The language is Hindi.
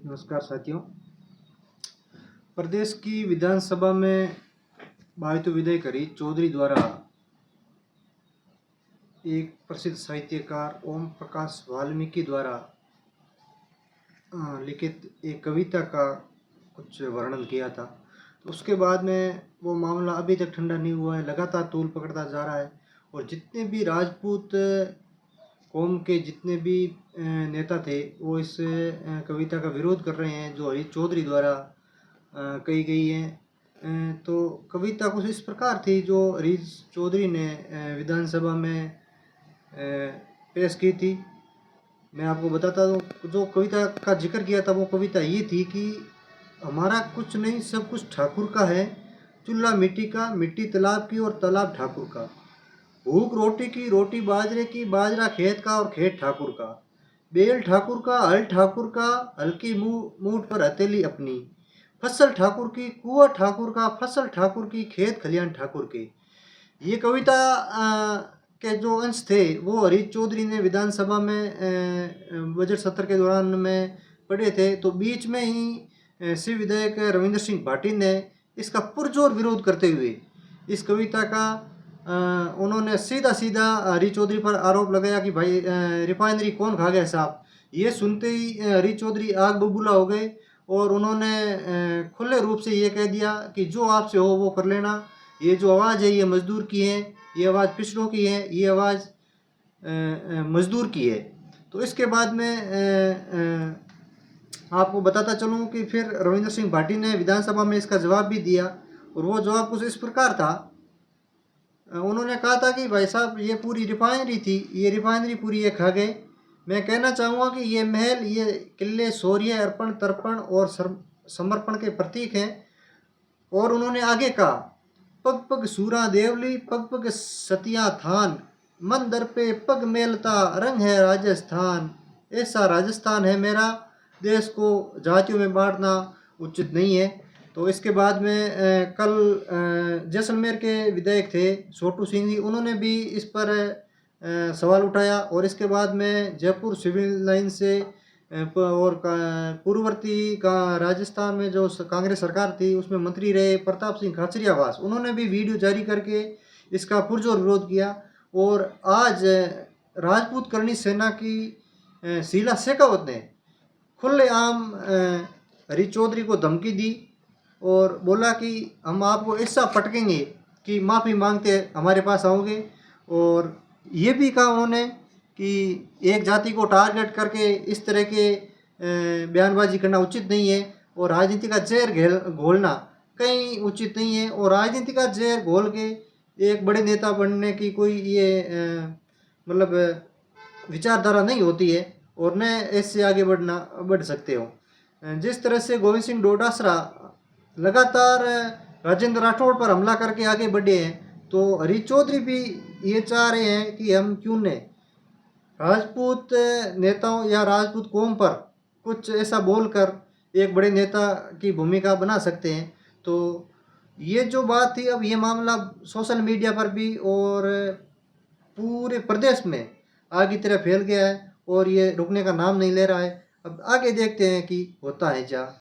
नमस्कार साथियों। प्रदेश की विधानसभा में भावितु विधेयक हरीश चौधरी द्वारा एक प्रसिद्ध साहित्यकार ओम प्रकाश वाल्मीकि द्वारा लिखित एक कविता का कुछ वर्णन किया था। तो उसके बाद में वो मामला अभी तक ठंडा नहीं हुआ है, लगातार तूल पकड़ता जा रहा है। और जितने भी राजपूत कौम के जितने भी नेता थे वो इस कविता का विरोध कर रहे हैं जो हरीश चौधरी द्वारा कही गई है। तो कविता कुछ इस प्रकार थी जो हरीश चौधरी ने विधानसभा में पेश की थी। मैं आपको बताता हूँ जो कविता का जिक्र किया था वो कविता ये थी कि हमारा कुछ नहीं सब कुछ ठाकुर का है, चूल्हा मिट्टी का, मिट्टी तालाब की और तालाब ठाकुर का, भूख रोटी की, रोटी बाजरे की, बाजरा खेत का और खेत ठाकुर का, बेल ठाकुर का, हल ठाकुर का, हल की मूठ पर हथेली अपनी, फसल ठाकुर की, कुआं ठाकुर का, फसल ठाकुर की, खेत खलियान ठाकुर के। ये कविता के जो अंश थे वो हरीश चौधरी ने विधानसभा में बजट सत्र के दौरान में पढ़े थे। तो बीच में ही शिव विधायक रविंद्र सिंह भाटी ने इसका पुरजोर विरोध करते हुए इस कविता का उन्होंने सीधा सीधा हरीश चौधरी पर आरोप लगाया कि भाई रिफाइनरी कौन खा गया साहब। ये सुनते ही हरीश चौधरी आग बबूला हो गए और उन्होंने खुले रूप से ये कह दिया कि जो आपसे हो वो कर लेना, ये जो आवाज़ है ये मज़दूर की है, ये आवाज़ पिछड़ों की है, ये आवाज़ मज़दूर की है। तो इसके बाद में आपको बताता चलूँ कि फिर रविंद्र सिंह भाटी ने विधानसभा में इसका जवाब भी दिया और वो जवाब कुछ इस प्रकार था। उन्होंने कहा था कि भाई साहब ये पूरी रिफाइनरी थी, ये रिफाइनरी पूरी ये खा गए। मैं कहना चाहूँगा कि ये महल, ये किले शौर्य, अर्पण, तर्पण और समर्पण के प्रतीक हैं। और उन्होंने आगे कहा, पग पग सूरा देवली, पग पग सतिया थान, मन दर पे पग मेलता, रंग है राजस्थान, ऐसा राजस्थान है मेरा, देश को जातियों में बांटना उचित नहीं है। तो इसके बाद में कल जैसलमेर के विधायक थे छोटू सिंह जी, उन्होंने भी इस पर सवाल उठाया। और इसके बाद में जयपुर सिविल लाइन से और पूर्ववर्ती का राजस्थान में जो कांग्रेस सरकार थी उसमें मंत्री रहे प्रताप सिंह खाचरियावास, उन्होंने भी वीडियो जारी करके इसका पुरजोर विरोध किया। और आज राजपूत करणी सेना की शीला शेखावत ने खुलेआम हरीश चौधरी को धमकी दी और बोला कि हम आपको ऐसा पटकेंगे कि माफ़ी मांगते हमारे पास आओगे। और ये भी कहा उन्होंने कि एक जाति को टारगेट करके इस तरह के बयानबाजी करना उचित नहीं है और राजनीति का जहर घोलना कहीं उचित नहीं है। और राजनीति का जहर घोल के एक बड़े नेता बनने की कोई ये मतलब विचारधारा नहीं होती है और न इससे आगे बढ़ सकते हो। जिस तरह से गोविंद सिंह डोटासरा लगातार राजेंद्र राठौड़ पर हमला करके आगे बढ़े हैं, तो हरीश चौधरी भी ये चाह रहे हैं कि हम क्यों न राजपूत नेताओं या राजपूत कौम पर कुछ ऐसा बोलकर एक बड़े नेता की भूमिका बना सकते हैं। तो ये जो बात थी, अब ये मामला सोशल मीडिया पर भी और पूरे प्रदेश में आग की तरह फैल गया है और ये रुकने का नाम नहीं ले रहा है। अब आगे देखते हैं कि होता है क्या।